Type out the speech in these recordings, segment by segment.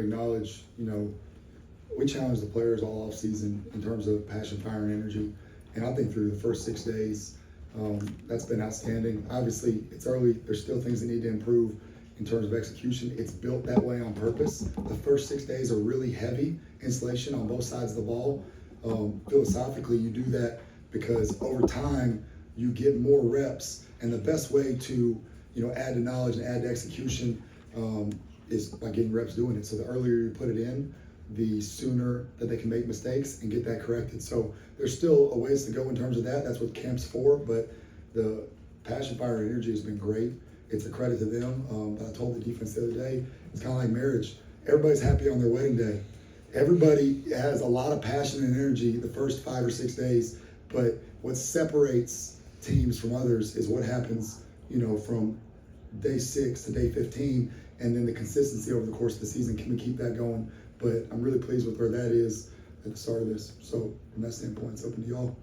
Acknowledge, we challenge the players all off season in terms of passion, fire, and energy. And I think through the first 6 days, that's been outstanding. Obviously, it's early. There's still things that need to improve in terms of execution. It's built that way on purpose. The first 6 days are really heavy insulation on both sides of the ball. Philosophically, you do that because over time, you get more reps. And the best way to, add to knowledge and add to execution is by getting reps doing it. So the earlier you put it in, the sooner that they can make mistakes and get that corrected. So there's still a ways to go in terms of that. That's what camp's for, but the passion, fire, and energy has been great. It's a credit to them. I told the defense the other day, it's kind of like marriage. Everybody's happy on their wedding day. Everybody has a lot of passion and energy the first 5 or 6 days, but what separates teams from others is what happens, from day 6 to day 15, and then the consistency over the course of the season. Can we keep that going? But I'm really pleased with where that is at the start of this. So from that standpoint, it's open to y'all.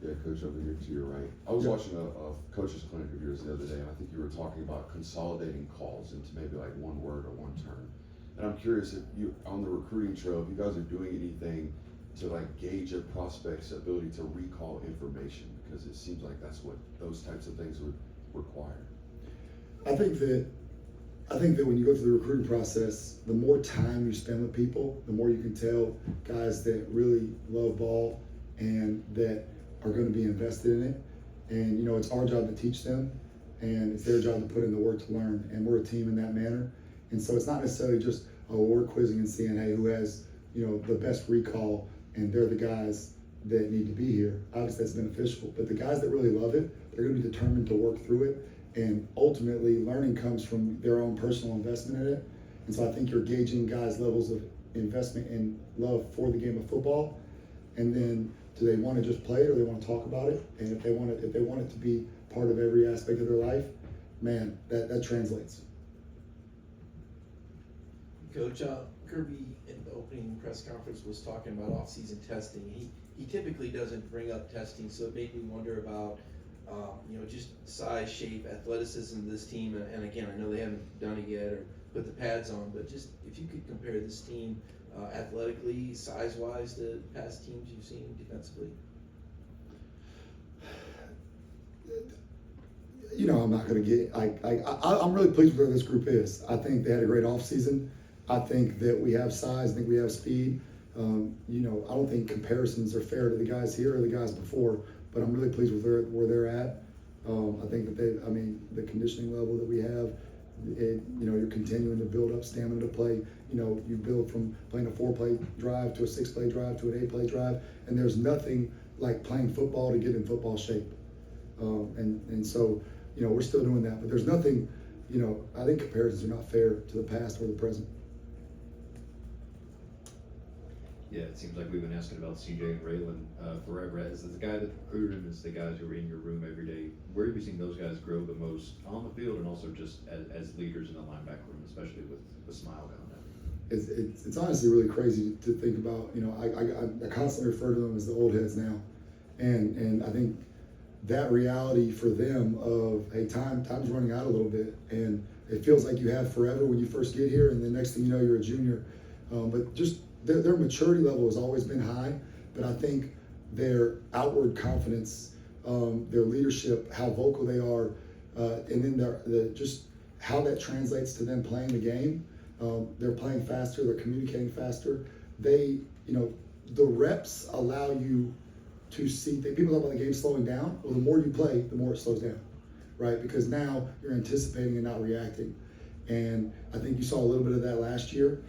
Yeah, Coach, over here to your right. I was watching a coach's clinic of yours the other day, and I think you were talking about consolidating calls into maybe like one word or one term. And I'm curious if you, on the recruiting trail, if you guys are doing anything to like gauge a prospect's ability to recall information, because it seems like that's what those types of things would require. I think that when you go through the recruiting process, the more time you spend with people, the more you can tell guys that really love ball and that are going to be invested in it. And it's our job to teach them, and it's their job to put in the work to learn. And we're a team in that manner. And so it's not necessarily just we're quizzing and seeing who has the best recall, and they're the guys that need to be here. Obviously that's beneficial, but the guys that really love it, they're going to be determined to work through it. And ultimately, learning comes from their own personal investment in it. And so I think you're gauging guys' levels of investment and love for the game of football. And then, do they want to just play it, or they want to talk about it? And if they want it to be part of every aspect of their life, man, that translates. Coach, Kirby in the opening press conference was talking about off-season testing. He typically doesn't bring up testing, so it made me wonder about just size, shape, athleticism of this team. And again, I know they haven't done it yet or put the pads on, but just if you could compare this team athletically, size-wise to past teams you've seen defensively. I'm not going to get. I'm really pleased with where this group is. I think they had a great offseason. I think that we have size. I think we have speed. I don't think comparisons are fair to the guys here or the guys before, but I'm really pleased with where they're at. I think that the conditioning level that we have, you're continuing to build up stamina to play. You build from playing a 4-play drive to a 6-play drive to an 8-play drive, and there's nothing like playing football to get in football shape. And so, we're still doing that, but there's nothing, I think comparisons are not fair to the past or the present. Yeah, it seems like we've been asking about CJ and Raylan forever. As the guy that recruited him, as the guys who are in your room every day, where have you seen those guys grow the most on the field and also just as leaders in the linebacker room, especially with Smile gone down? It's honestly really crazy to think about. I constantly refer to them as the old heads now, and I think that reality for them of time's running out a little bit, and it feels like you have forever when you first get here, and the next thing you know you're a junior, but just their maturity level has always been high, but I think their outward confidence, their leadership, how vocal they are, and then just how that translates to them playing the game. They're playing faster, they're communicating faster. The reps allow you to see things. People talk about the game slowing down. Well, the more you play, the more it slows down, right? Because now you're anticipating and not reacting. And I think you saw a little bit of that last year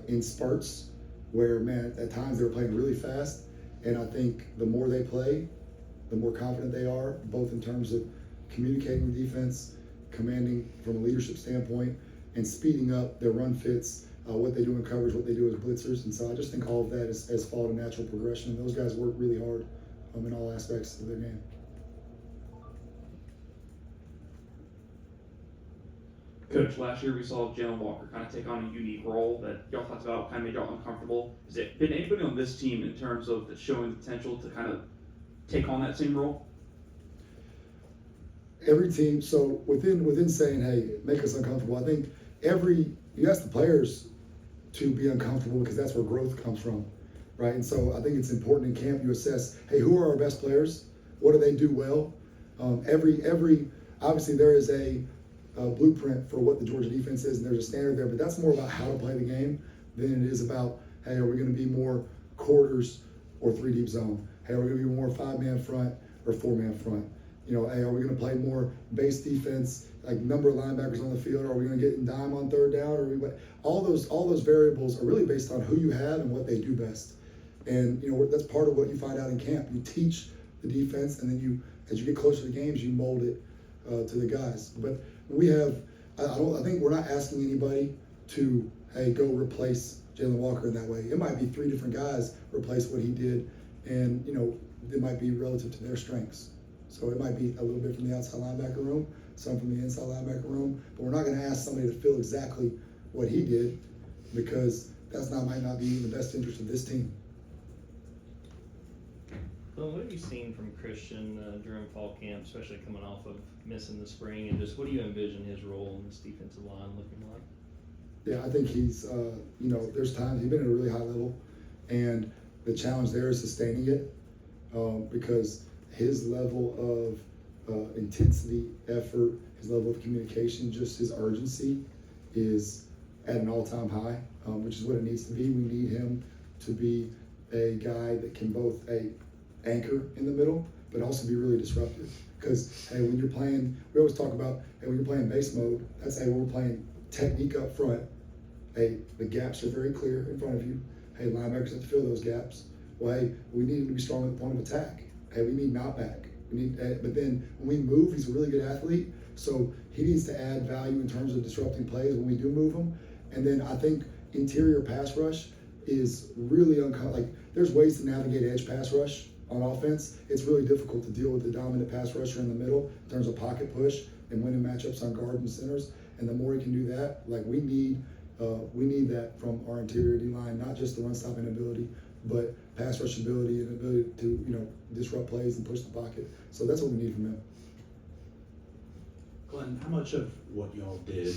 in spurts, where, man, at times they were playing really fast. And I think the more they play, the more confident they are, both in terms of communicating with defense, commanding from a leadership standpoint, and speeding up their run fits, what they do in coverage, what they do as blitzers. And so I just think all of that has followed a natural progression. And those guys work really hard in all aspects of their game. Coach, last year we saw Jalen Walker kind of take on a unique role that y'all talked about, kind of made y'all uncomfortable. Has it been anybody on this team in terms of showing the potential to kind of take on that same role? Every team, so within saying, hey, make us uncomfortable, I think you ask the players to be uncomfortable because that's where growth comes from, right? And so I think it's important in camp you assess, hey, who are our best players? What do they do well? Obviously there is a blueprint for what the Georgia defense is, and there's a standard there, but that's more about how to play the game than it is about, hey, are we going to be more quarters or 3-deep zone? Hey, are we going to be more 5-man front or 4-man front? You know, hey, are we going to play more base defense, like number of linebackers on the field? Are we going to get in dime on third down? All those variables are really based on who you have and what they do best. And you know, that's part of what you find out in camp. You teach the defense, and then as you get closer to the games, you mold it to the guys. But we have, I think we're not asking anybody to, hey, go replace Jalen Walker in that way. It might be 3 different guys replace what he did, and you know, it might be relative to their strengths. So it might be a little bit from the outside linebacker room, some from the inside linebacker room, but we're not going to ask somebody to fill exactly what he did, because might not be in the best interest of this team. Well, what have you seen from Christian during fall camp, especially coming off of missing the spring, and just what do you envision his role in this defensive line looking like? Yeah, I think he's, you know, there's times he's been at a really high level, and the challenge there is sustaining it, because his level of intensity, effort, his level of communication, just his urgency is at an all-time high, which is what it needs to be. We need him to be a guy that can both anchor in the middle, but also be really disruptive. Because hey, when you're playing, we always talk about, hey, when you're playing base mode, that's when we're playing technique up front. Hey, the gaps are very clear in front of you. Hey, linebackers have to fill those gaps. Well, hey, we need him to be strong at the point of attack. Hey, we need knockback. But then when we move, he's a really good athlete, so he needs to add value in terms of disrupting plays when we do move him. And then I think interior pass rush is really like there's ways to navigate edge pass rush on offense. It's really difficult to deal with the dominant pass rusher in the middle in terms of pocket push and winning matchups on guard and centers. And the more he can do that, like we need that from our interior D line, not just the run stopping ability, but pass rush ability and ability to, you know, disrupt plays and push the pocket. So that's what we need from him. Glenn, how much of what y'all did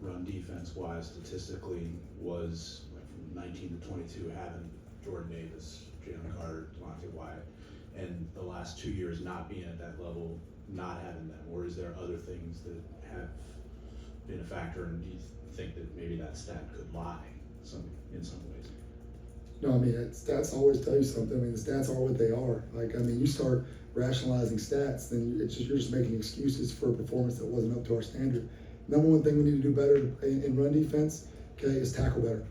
run defense wise statistically was from 19 to 22 having Jordan Davis, Jalen Carter, Devontae Wyatt, and the last 2 years not being at that level, not having them? Or is there other things that have been a factor, and do you think that maybe that stat could lie in some ways? No, I mean, stats always tell you something. I mean, the stats are what they are. Like, I mean, you start rationalizing stats, then you're just making excuses for a performance that wasn't up to our standard. Number one thing we need to do better in run defense, okay, is tackle better.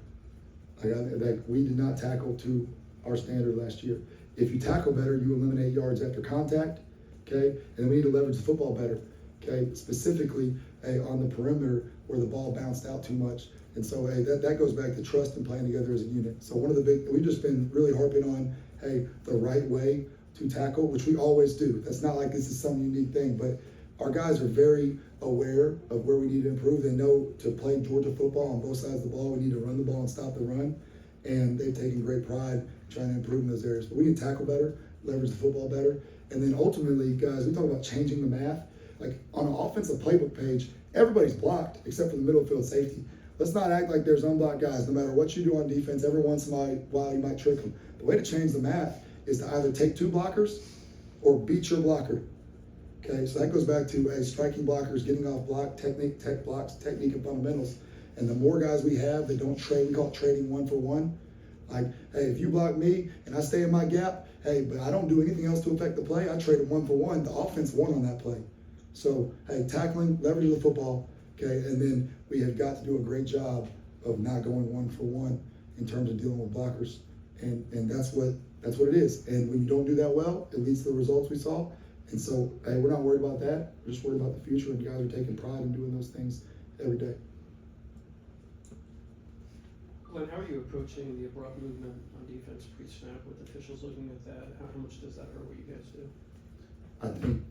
Like we did not tackle to our standard last year. If you tackle better, you eliminate yards after contact, okay? And we need to leverage the football better, okay? Specifically, on the perimeter where the ball bounced out too much. And so, that goes back to trust and playing together as a unit. So we've just been really harping on, the right way to tackle, which we always do. That's not like this is some unique thing, but our guys are very aware of where we need to improve. They know to play Georgia football on both sides of the ball, we need to run the ball and stop the run. And they've taken great pride in trying to improve in those areas. But we can tackle better, leverage the football better. And then ultimately, guys, we talk about changing the math. Like on an offensive playbook page, everybody's blocked except for the middle field safety. Let's not act like there's unblocked guys. No matter what you do on defense, every once in a while you might trick them. The way to change the math is to either take 2 blockers or beat your blocker. Okay, so that goes back to striking blockers, getting off block, technique, technique and fundamentals. And the more guys we have that don't trade, we call it trading 1 for 1. Like, hey, if you block me and I stay in my gap, but I don't do anything else to affect the play, I trade it 1 for 1. The offense won on that play. So, tackling, leveraging the football, okay, and then we have got to do a great job of not going 1 for 1 in terms of dealing with blockers, and that's what it is. And when you don't do that well, it leads to the results we saw. And so, we're not worried about that. We're just worried about the future, and guys are taking pride in doing those things every day. Glenn, how are you approaching the abrupt movement on defense pre-snap with officials looking at that? How much does that hurt what you guys do? I think,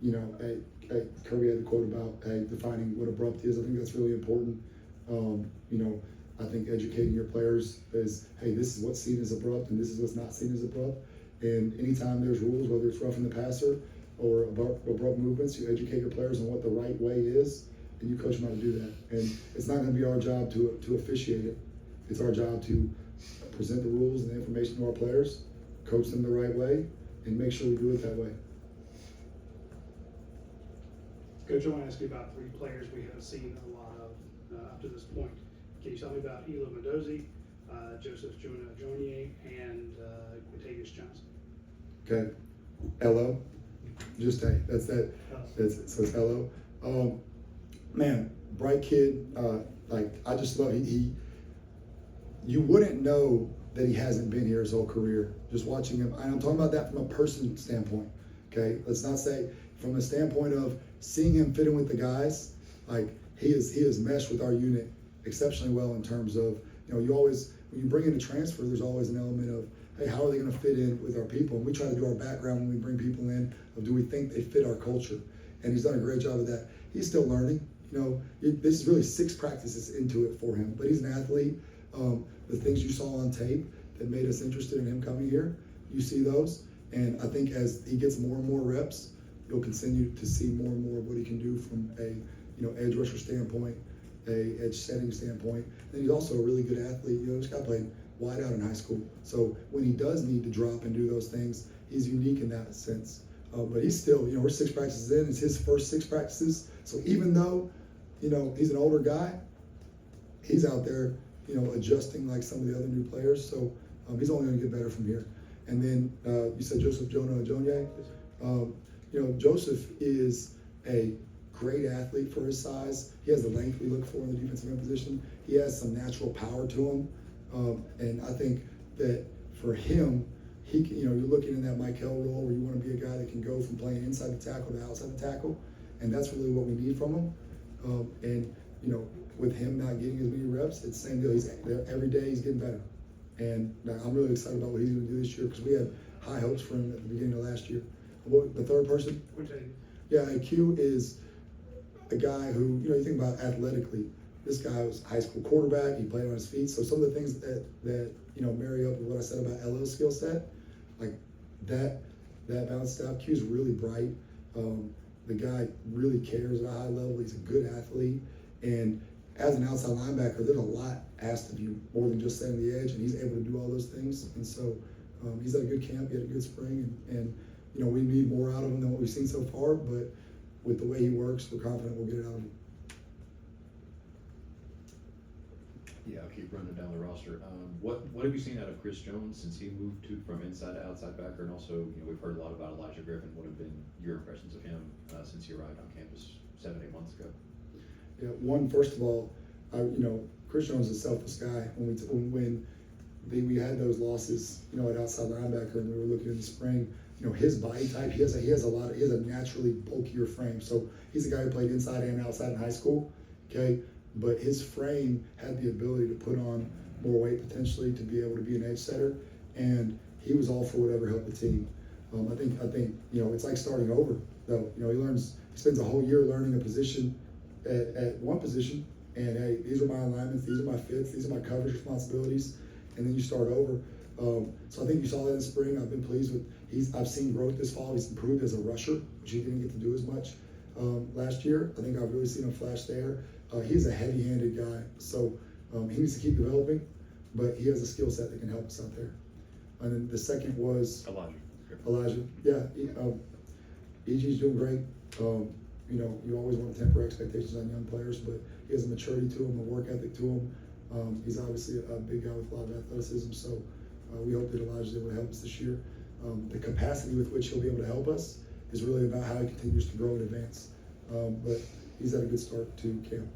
Kirby had the quote about defining what abrupt is. I think that's really important. I think educating your players is, this is what's seen as abrupt and this is what's not seen as abrupt. And anytime there's rules, whether it's roughing the passer or abrupt movements, you educate your players on what the right way is. and you coach them how to do that. And it's not going to be our job to officiate it. It's our job to present the rules and the information to our players, coach them the right way, and make sure we do it that way. Coach, I want to ask you about three players we have seen a lot of up to this point. Can you tell me about Elo Mendoza, Joseph Jonier, and Quintavious Johnson? Okay, Elo, just hey, that's so it's Elo. Man, bright kid. Like I just love he. You wouldn't know that he hasn't been here his whole career. Just watching him, and I'm talking about that from a person standpoint. Okay, let's not say from the standpoint of seeing him fit in with the guys. Like he is meshed with our unit exceptionally well in terms of, you know, you always, when you bring in a transfer, there's always an element of, hey, how are they going to fit in with our people? And we try to do our background when we bring people in of, do we think they fit our culture? And he's done a great job of that. He's still learning. You know, this is really 6 practices into it for him, but he's an athlete. The things you saw on tape that made us interested in him coming here, you see those. And I think as he gets more and more reps, you'll continue to see more and more of what he can do from a, you know, edge rusher standpoint, a edge setting standpoint. And he's also a really good athlete. You know, this guy played wide out in high school. So when he does need to drop and do those things, he's unique in that sense. But he's still, you know, we're 6 practices in. It's his first 6 practices. So even though, you know, he's an older guy, he's out there, you know, adjusting like some of the other new players. So he's only going to get better from here. And then you said Joseph Jonier. You know, Joseph is a great athlete for his size. He has the length we look for in the defensive end position. He has some natural power to him. And I think that for him, he can, you know, you're looking in that Michael role where you want to be a guy that can go from playing inside the tackle to outside the tackle. And that's really what we need from him. And, you know, with him not getting as many reps, it's the same deal. He's there every day, he's getting better. And I'm really excited about what he's going to do this year because we had high hopes for him at the beginning of last year. What, the third person? Quintavious. Yeah, Q is a guy who, you know, you think about athletically. This guy was a high school quarterback. He played on his feet. So some of the things that you know, marry up with what I said about Elo's skill set, like that balanced out. Q's really bright. The guy really cares at a high level. He's a good athlete. And as an outside linebacker, there's a lot asked of you, more than just setting the edge, and he's able to do all those things. And so he's at a good camp. He had a good spring, and you know, we need more out of him than what we've seen so far. But with the way he works, we're confident we'll get it out of him. Yeah, I'll keep running down the roster. What have you seen out of Chris Jones since he moved from inside to outside backer? And also, you know, we've heard a lot about Elijah Griffin. What have been your impressions of him since he arrived on campus 7-8 months ago? Yeah, first of all, you know, Chris Jones is a selfless guy. When we had those losses, you know, at outside linebacker, and we were looking in the spring, you know, his body type, he has a naturally bulkier frame. So he's a guy who played inside and outside in high school, okay? But his frame had the ability to put on more weight potentially to be able to be an edge setter, and he was all for whatever helped the team. I think you know, it's like starting over though. You know, he spends a whole year learning a position at one position, and hey, these are my alignments, these are my fits, these are my coverage responsibilities, and then you start over. So I think you saw that in the spring. I've been pleased with. I've seen growth this fall. He's improved as a rusher, which he didn't get to do as much last year. I think I've really seen him flash there. He's a heavy-handed guy, so he needs to keep developing, but he has a skill set that can help us out there. And then the second was Elijah. Yeah, EG's doing great. You know, you always want to temper expectations on young players, but he has a maturity to him, a work ethic to him. He's obviously a big guy with a lot of athleticism, so we hope that Elijah's able to help us this year. The capacity with which he'll be able to help us is really about how he continues to grow and advance. But he's had a good start to camp.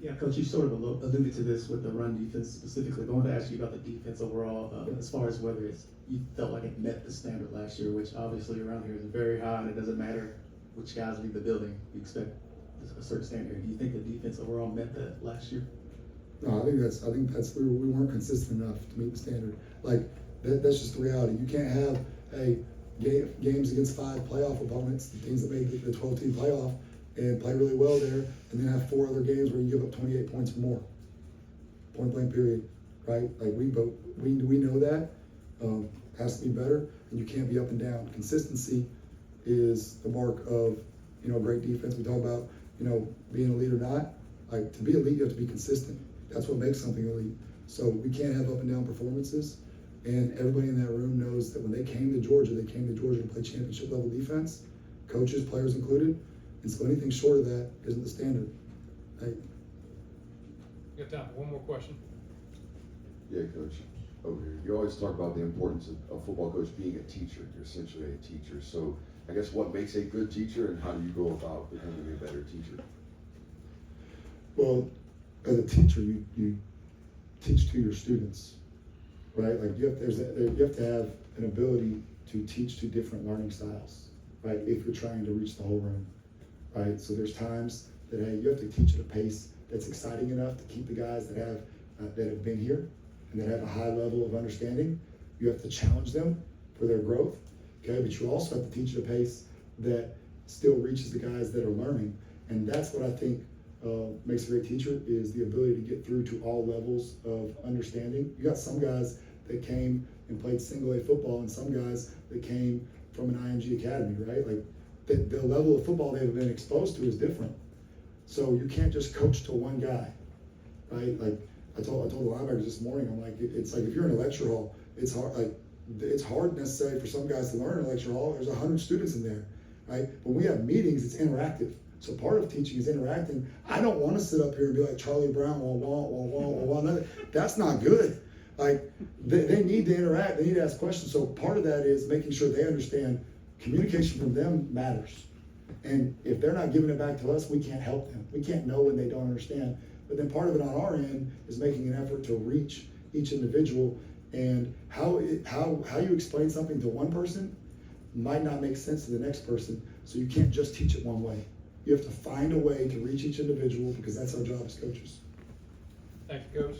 Yeah, Coach, you sort of alluded to this with the run defense specifically, but I wanted to ask you about the defense overall, as far as whether you felt like it met the standard last year, which obviously around here is very high, and it doesn't matter which guys leave the building, you expect a certain standard. Do you think the defense overall met that last year? No, I think that's we weren't consistent enough to meet the standard. Like that's just the reality. You can't have games against 5 playoff opponents, the teams that made the 12-team playoff, and play really well there, and then have 4 other games where you give up 28 points or more. Point blank period, right? Like we know that has to be better, and you can't be up and down. Consistency is the mark of great defense. We talk about, being elite or not. Like, to be elite, you have to be consistent. That's what makes something elite. So we can't have up and down performances. And everybody in that room knows that when they came to Georgia to play championship level defense, coaches, players included. And so anything short of that isn't the standard. Like, You got time for one more question? Yeah, Coach, over here. You always talk about the importance of a football coach being a teacher. You're essentially a teacher. So I guess what makes a good teacher, and how do you go about becoming a better teacher? well, as a teacher, you teach to your students, right? Like you have to have an ability to teach to different learning styles, right? If you're trying to reach the whole room, right? So there's times that, hey, you have to teach at a pace that's exciting enough to keep the guys that have been here and that have a high level of understanding. You have to challenge them for their growth, okay? But you also have to teach at a pace that still reaches the guys that are learning. And that's what I think makes a great teacher, is the ability to get through to all levels of understanding. You got some guys that came and played single A football, and some guys that came from an IMG academy, right? Like the level of football they've been exposed to is different. So you can't just coach to one guy, right? Like I told the linebackers this morning, I'm like, it's like if you're in a lecture hall, it's hard. Like it's hard necessarily for some guys to learn in a lecture hall. There's 100 students in there, right? When we have meetings, it's interactive. So part of teaching is interacting. I don't want to sit up here and be like Charlie Brown, wah, wah, wah, wah, wah. That's not good. Like they need to interact. They need to ask questions. So part of that is making sure they understand communication from them matters. And if they're not giving it back to us, we can't help them. We can't know when they don't understand. But then part of it on our end is making an effort to reach each individual, and how you explain something to one person might not make sense to the next person. So you can't just teach it one way. You have to find a way to reach each individual, because that's our job as coaches. Thank you, Coach.